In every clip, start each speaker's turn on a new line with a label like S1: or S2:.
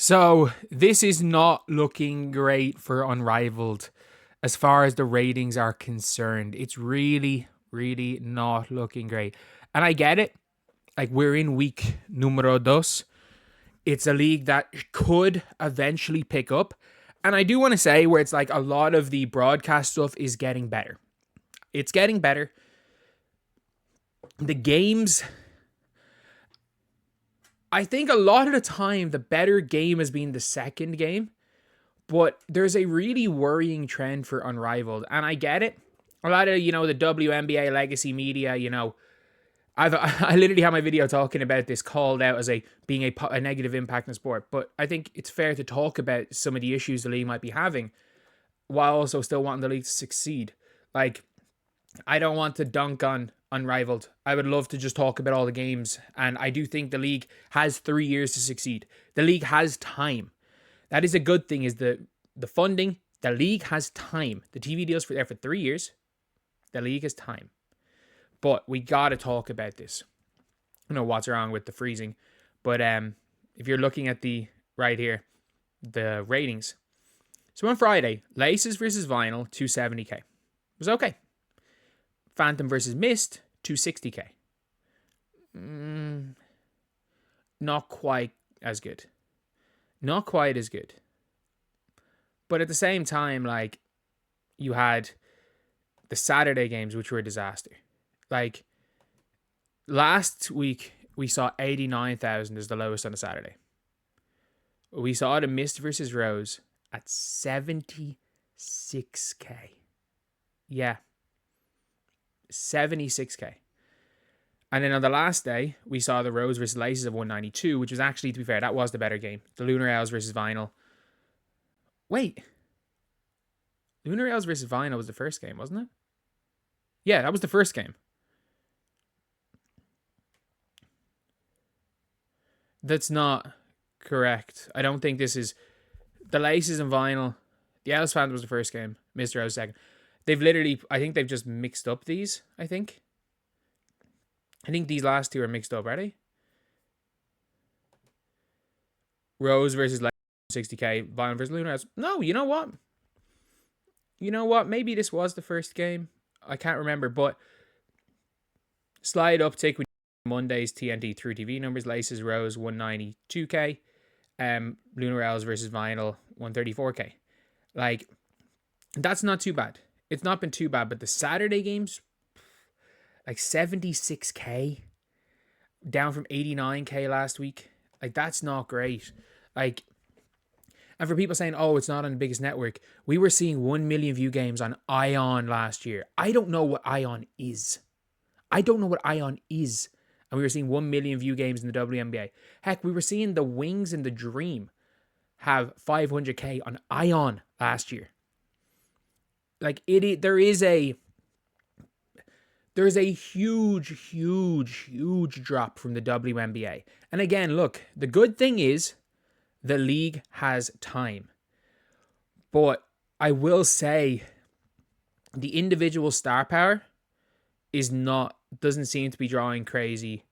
S1: So this is not looking great for Unrivaled as far as the ratings are concerned. It's really, really not looking great. And I get it. Like, we're in week numero dos. It's a league that could eventually pick up. And I do want to say where it's like a lot of the broadcast stuff is getting better. It's getting better. The games, I think a lot of the time, the better game has been the second game. But there's a really worrying trend for Unrivaled. And I get it. A lot of, the WNBA legacy media, I literally have my video talking about this called out as being a negative impact in sport. But I think it's fair to talk about some of the issues the league might be having while also still wanting the league to succeed. Like, I don't want to dunk on Unrivaled. I would love to just talk about all the games. And I do think the league has 3 years to succeed. The league has time. That is a good thing, is the funding. The league has time. The TV deal's there for 3 years. The league has time. But we got to talk about this. I don't know what's wrong with the freezing. But if you're looking at right here, the ratings. So on Friday, Laces versus Vinyl, 270k. It was okay. Phantom versus Mist, 260k. Not quite as good. Not quite as good. But at the same time, like, you had the Saturday games, which were a disaster. Like, last week, we saw 89,000 as the lowest on a Saturday. We saw the Mist versus Rose at 76k. Yeah. 76k. And then on the last day, we saw the Rose versus Laces of 192, which was actually, to be fair, that was the better game. The Lunar Owls versus Vinyl. Wait. Lunar Owls versus Vinyl was the first game, wasn't it? Yeah, that was the first game. That's not correct. I don't think this is... The Laces and Vinyl. The Owls Phantom was the first game. Mr. Owls second. They've literally... I think they've just mixed up these, I think these last two are mixed up, are they? Rose versus 60k, Vinyl versus Lunar. No, you know what? Maybe this was the first game. I can't remember, but slight uptick with Monday's TNT through TV numbers. Laces Rose 192k. Lunar Owls versus Vinyl 134k. Like, that's not too bad. It's not been too bad, but the Saturday games, like 76k, down from 89k last week. Like, that's not great. Like, and for people saying, oh, it's not on the biggest network, we were seeing 1 million view games on Ion last year. I don't know what Ion is. And we were seeing 1 million view games in the WNBA. Heck, we were seeing the Wings and the Dream have 500k on Ion last year. Like, there is a huge, huge, huge drop from the WNBA. And again, look, the good thing is the league has time. But I will say the individual star power doesn't seem to be drawing crazy.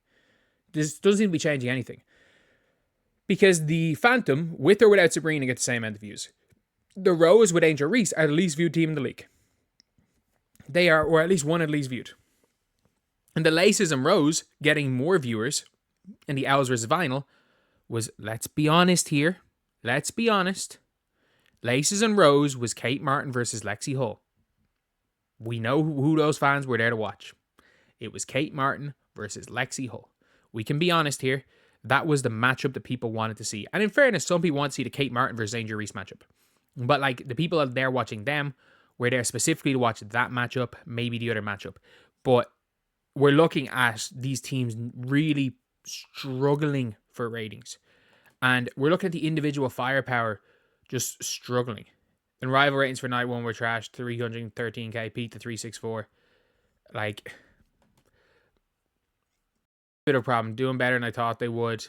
S1: This doesn't seem to be changing anything. Because the Phantom, with or without Breanna, get the same amount of views. The Rose with Angel Reese are the least viewed team in the league. They are, or at least one at least viewed. And the Laces and Rose getting more viewers in the Owls versus Vinyl was, let's be honest here. Let's be honest. Laces and Rose was Kate Martin versus Lexi Hull. We know who those fans were there to watch. It was Kate Martin versus Lexi Hull. We can be honest here. That was the matchup that people wanted to see. And in fairness, some people want to see the Kate Martin versus Angel Reese matchup. But like, the people out there watching them were there specifically to watch that matchup, maybe the other matchup. But we're looking at these teams really struggling for ratings. And we're looking at the individual firepower just struggling. And rival ratings for night one were trashed. 313k, peaked to 364. Like, bit of a problem. Doing better than I thought they would.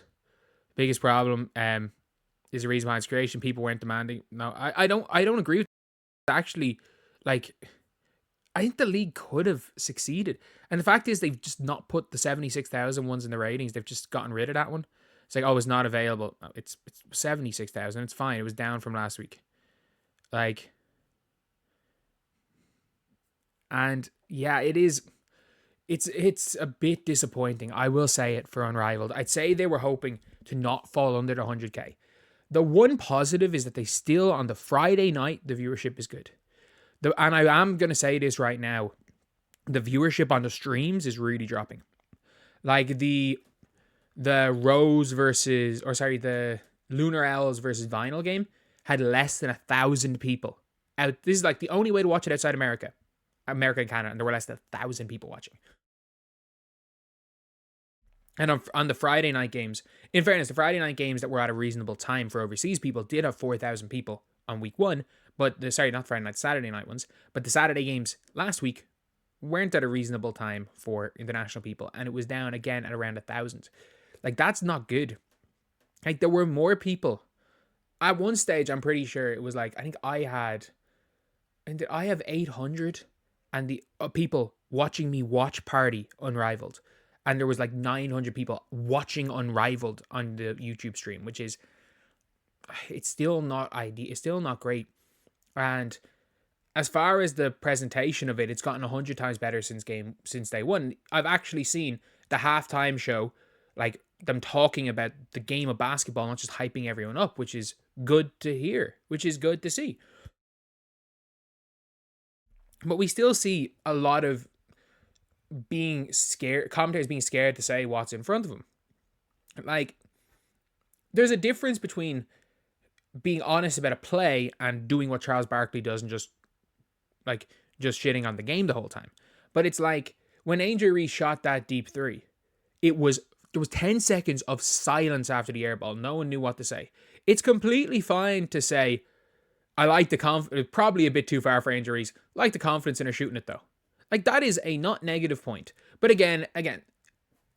S1: Biggest problem is the reason behind its creation. People weren't demanding. No, I don't agree with that. Actually, like, I think the league could have succeeded. And the fact is, they've just not put the 76,000 ones in the ratings. They've just gotten rid of that one. It's like, oh, it's not available. Oh, it's 76,000. It's fine. It was down from last week. Like, and yeah, it is. It's a bit disappointing. I will say it for Unrivaled. I'd say they were hoping to not fall under the 100K. The one positive is that they still, on the Friday night, the viewership is good. And I am going to say this right now. The viewership on the streams is really dropping. Like the Rose versus, or sorry, the Lunar Owls versus Vinyl game had less than 1,000 people out. This is like the only way to watch it outside America and Canada, and there were less than 1,000 people watching. And on the Friday night games, in fairness, the Friday night games that were at a reasonable time for overseas people did have 4,000 people on week one, but not Friday night, Saturday night ones, but the Saturday games last week weren't at a reasonable time for international people, and it was down again at around 1,000. Like, that's not good. Like, there were more people. At one stage, I'm pretty sure it was like, I think I have 800 and the people watching me watch Party Unrivaled. And there was like 900 people watching Unrivaled on the YouTube stream, which is, it's still not ideal. It's still not great. And as far as the presentation of it, it's gotten 100 times better since day one. I've actually seen the halftime show, like them talking about the game of basketball, not just hyping everyone up, which is good to hear, which is good to see. But we still see a lot of commentators being scared to say what's in front of them. Like, there's a difference between being honest about a play and doing what Charles Barkley does and just shitting on the game the whole time. But it's like when Angel Reese shot that deep three, there was 10 seconds of silence after the air ball. No one knew what to say. It's completely fine to say, I like the confidence, probably a bit too far for Angel Reese, like the confidence in her shooting it though. Like, that is a not negative point. But again,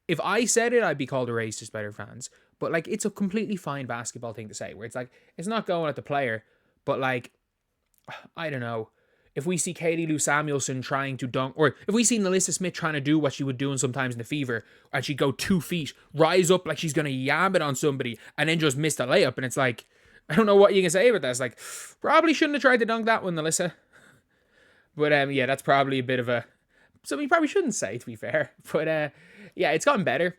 S1: if I said it, I'd be called a racist by their fans. But, like, it's a completely fine basketball thing to say, where it's like, it's not going at the player, but, like, I don't know. If we see Katie Lou Samuelson trying to dunk, or if we see Melissa Smith trying to do what she would do sometimes in the Fever, and she'd go 2 feet, rise up like she's going to yam it on somebody, and then just miss the layup, and it's like, I don't know what you can say about that. It's like, probably shouldn't have tried to dunk that one, Melissa. But yeah, that's probably a bit of something you probably shouldn't say, to be fair. But yeah, it's gotten better.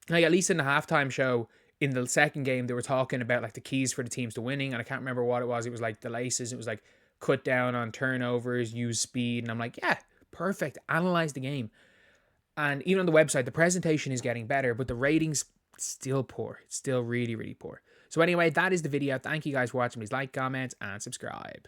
S1: Like, at least in the halftime show, in the second game, they were talking about like the keys for the teams to winning, and I can't remember what it was. It was like the laces. It was like cut down on turnovers, use speed, and I'm like, yeah, perfect. Analyze the game. And even on the website, the presentation is getting better, but the ratings still poor. It's still really, really poor. So anyway, that is the video. Thank you guys for watching. Please like, comment, and subscribe.